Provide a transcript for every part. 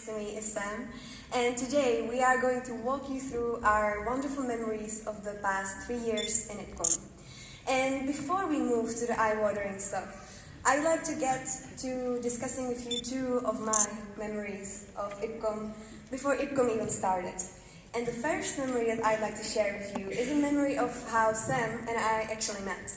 Next to me is Sam, and today we are going to walk you through our wonderful memories of the past 3 years in IPCOM. And before we move to the eye-watering stuff, I'd like to get to discussing with you two of my memories of IPCOM before IPCOM even started. And the first memory that I'd like to share with you is a memory of how Sam and I actually met.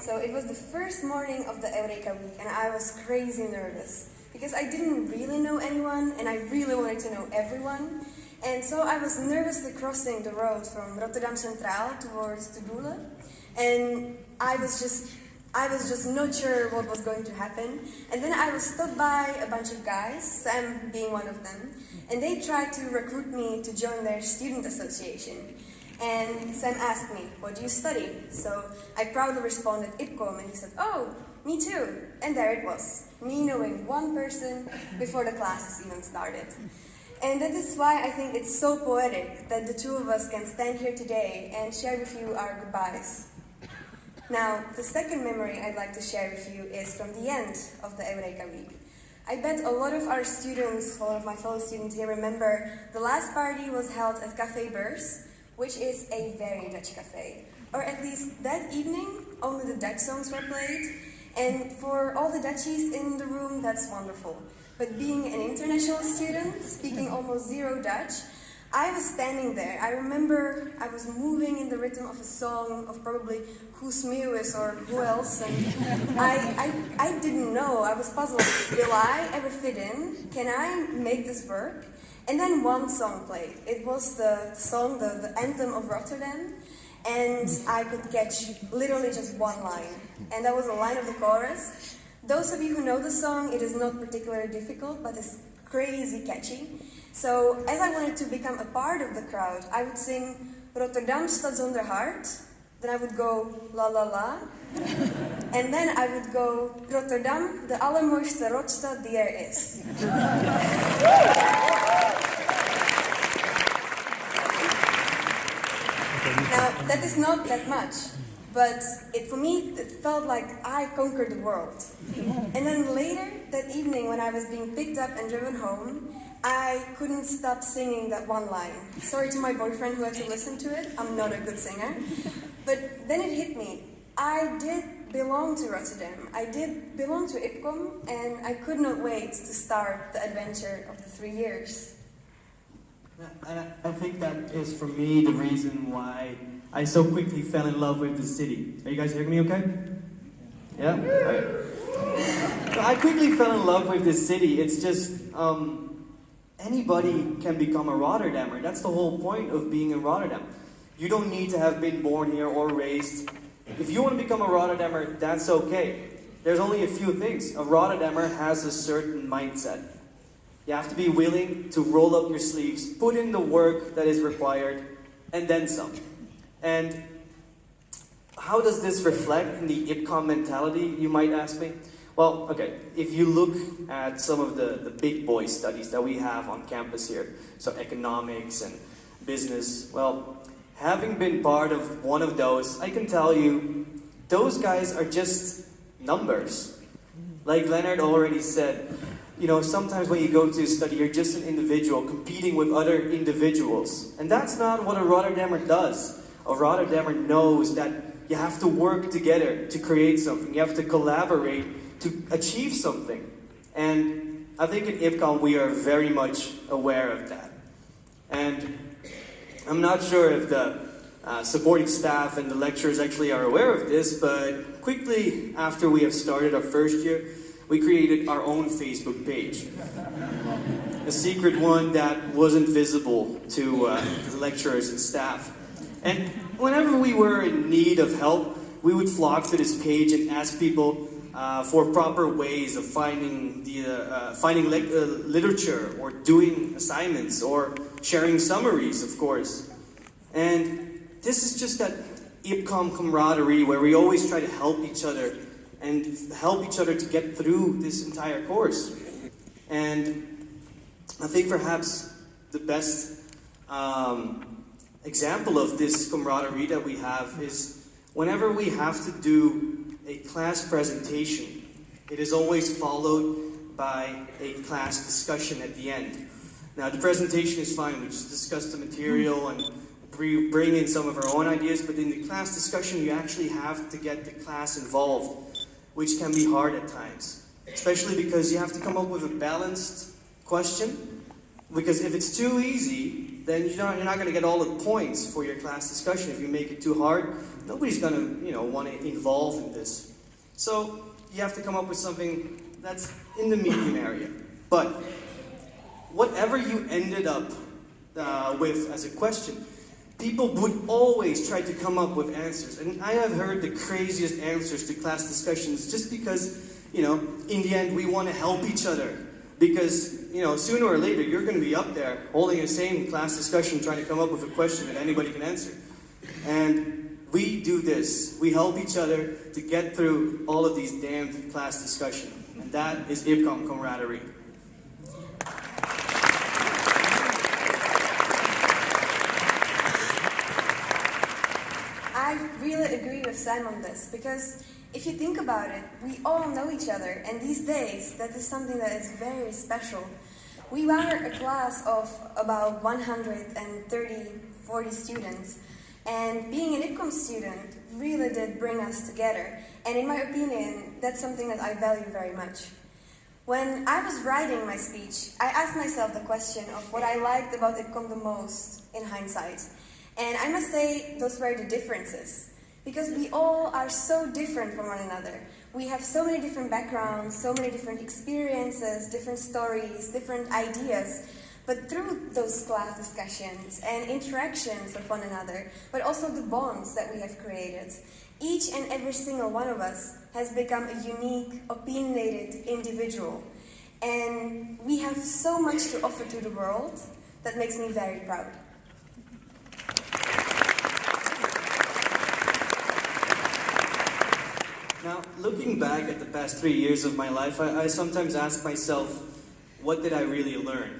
So it was the first morning of the Eureka Week, and I was crazy nervous because I didn't really know anyone and I really wanted to know everyone. And so I was nervously crossing the road from Rotterdam Centraal towards De Boele, and I was just not sure what was going to happen. And then I was stopped by a bunch of guys, Sam being one of them, and they tried to recruit me to join their student association. And Sam asked me, "What do you study?" So I proudly responded, IPCOM, and he said, "Oh, me too." And there it was, me knowing one person before the classes even started. And that is why I think it's so poetic that the two of us can stand here today and share with you our goodbyes. Now, the second memory I'd like to share with you is from the end of the Eureka Week. I bet a lot of our students, all of my fellow students here remember the last party was held at Café Beurs, which is a very Dutch cafe. Or at least that evening, only the Dutch songs were played. And for all the Dutchies in the room, that's wonderful. But being an international student, speaking almost zero Dutch, I was standing there. I remember I was moving in the rhythm of a song of probably Guus Meeuwis or who else. And I didn't know. I was puzzled. Will I ever fit in? Can I make this work? And then one song played. It was the song, the anthem of Rotterdam, and I could catch literally just one line. And that was a line of the chorus. Those of you who know the song, it is not particularly difficult, but it's crazy catchy. So as I wanted to become a part of the crowd, I would sing Rotterdam stad zonder hart, then I would go la la la, and then I would go Rotterdam, de allermooiste rotstad die er is. Now, that is not that much, but for me, it felt like I conquered the world. And then later, that evening, when I was being picked up and driven home, I couldn't stop singing that one line. Sorry to my boyfriend who had to listen to it, I'm not a good singer. But then it hit me. I did belong to Rotterdam. I did belong to IPCOM, and I could not wait to start the adventure of the 3 years. And I think that is, for me, the reason why I so quickly fell in love with the city. Are you guys hearing me okay? Yeah? Right. So I quickly fell in love with this city. It's just, anybody can become a Rotterdammer. That's the whole point of being in Rotterdam. You don't need to have been born here or raised. If you want to become a Rotterdammer, that's okay. There's only a few things. A Rotterdammer has a certain mindset. You have to be willing to roll up your sleeves, put in the work that is required, and then some. And how does this reflect in the IPCOM mentality, you might ask me? Well, okay, if you look at some of the big boy studies that we have on campus here, so economics and business, well, having been part of one of those, I can tell you, those guys are just numbers. Like Leonard already said, you know, sometimes when you go to study, you're just an individual competing with other individuals. And that's not what a Rotterdammer does. A Rotterdammer knows that you have to work together to create something. You have to collaborate to achieve something. And I think in IPCOM we are very much aware of that. And I'm not sure if the supporting staff and the lecturers actually are aware of this, but quickly after we have started our first year, we created our own Facebook page. A secret one that wasn't visible to the lecturers and staff. And whenever we were in need of help, we would flock to this page and ask people for proper ways of finding literature or doing assignments or sharing summaries, of course. And this is just that IPCOM camaraderie where we always try to help each other and help each other to get through this entire course. And I think perhaps the best example of this camaraderie that we have is whenever we have to do a class presentation, it is always followed by a class discussion at the end. Now, the presentation is fine. We just discuss the material and bring in some of our own ideas, but in the class discussion, you actually have to get the class involved, which can be hard at times, especially because you have to come up with a balanced question, because if it's too easy, then you're not going to get all the points for your class discussion. If you make it too hard, nobody's going to, want to involve in this. So you have to come up with something that's in the medium area. But whatever you ended up with as a question, people would always try to come up with answers. And I have heard the craziest answers to class discussions just because, in the end, we want to help each other. Because, sooner or later, you're going to be up there holding the same class discussion trying to come up with a question that anybody can answer. And we do this. We help each other to get through all of these damned class discussions. And that is IPCOM camaraderie. I really agree with Sam on this, because if you think about it, we all know each other, and these days that is something that is very special. We were a class of about 130-40 students, and being an IPCOM student really did bring us together, and in my opinion, that's something that I value very much. When I was writing my speech, I asked myself the question of what I liked about IPCOM the most in hindsight. And I must say, those were the differences. Because we all are so different from one another. We have so many different backgrounds, so many different experiences, different stories, different ideas. But through those class discussions and interactions with one another, but also the bonds that we have created, each and every single one of us has become a unique, opinionated individual. And we have so much to offer to the world that makes me very proud. Now, looking back at the past 3 years of my life, I sometimes ask myself, what did I really learn?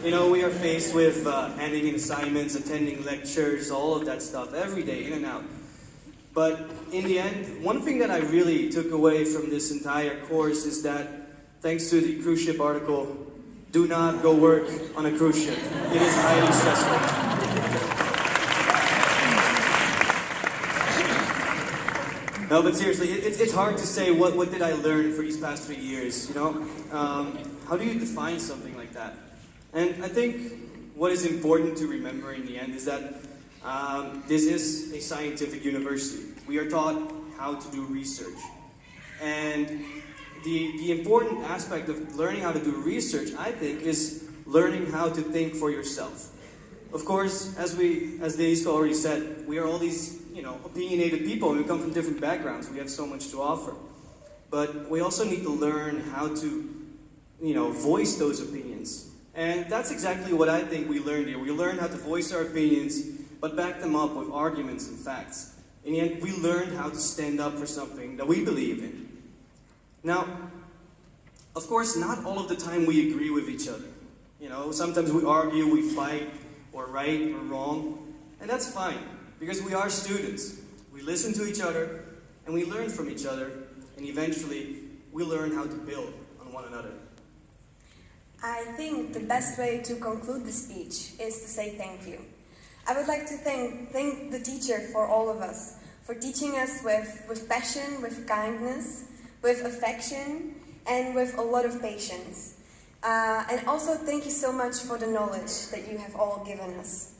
We are faced with handing in assignments, attending lectures, all of that stuff, every day, in and out. But in the end, one thing that I really took away from this entire course is that, thanks to the cruise ship article, do not go work on a cruise ship. It is highly stressful. No, but seriously, it's hard to say what did I learn for these past 3 years, How do you define something like that? And I think what is important to remember in the end is that this is a scientific university. We are taught how to do research. And the important aspect of learning how to do research, I think, is learning how to think for yourself. Of course, as Deisko already said, we are all these opinionated people, and we come from different backgrounds. We have so much to offer. But we also need to learn how to, voice those opinions. And that's exactly what I think we learned here. We learned how to voice our opinions, but back them up with arguments and facts. In the end, we learned how to stand up for something that we believe in. Now, of course, not all of the time we agree with each other. Sometimes we argue, we fight, or right or wrong, and that's fine. Because we are students. We listen to each other, and we learn from each other, and eventually, we learn how to build on one another. I think the best way to conclude the speech is to say thank you. I would like to thank the teacher for all of us, for teaching us with passion, with kindness, with affection, and with a lot of patience. And also thank you so much for the knowledge that you have all given us.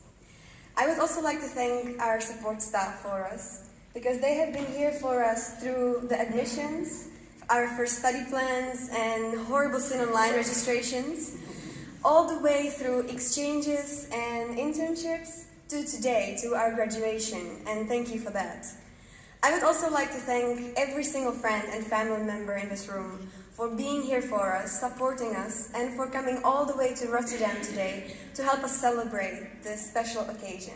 I would also like to thank our support staff for us, because they have been here for us through the admissions, our first study plans, and horrible Sin Online registrations, all the way through exchanges and internships to today, to our graduation, and thank you for that. I would also like to thank every single friend and family member in this room for being here for us, supporting us, and for coming all the way to Rotterdam today to help us celebrate this special occasion.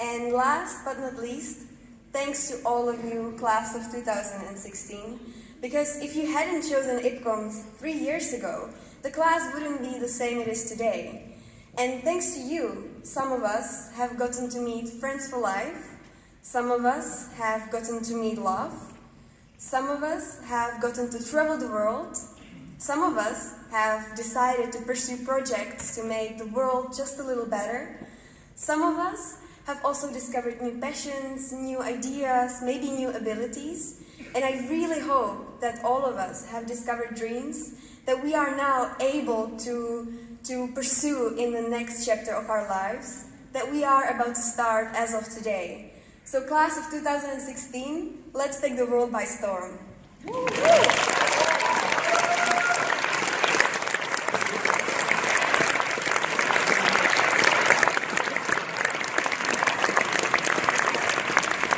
And last but not least, thanks to all of you, class of 2016, because if you hadn't chosen IPCOM 3 years ago, the class wouldn't be the same it is today. And thanks to you, some of us have gotten to meet friends for life, some of us have gotten to meet love, Some of us have gotten to travel the world. Some of us have decided to pursue projects to make the world just a little better. Some of us have also discovered new passions, new ideas, maybe new abilities. And I really hope that all of us have discovered dreams that we are now able to pursue in the next chapter of our lives, that we are about to start as of today. So class of 2016, let's take the world by storm. Woo!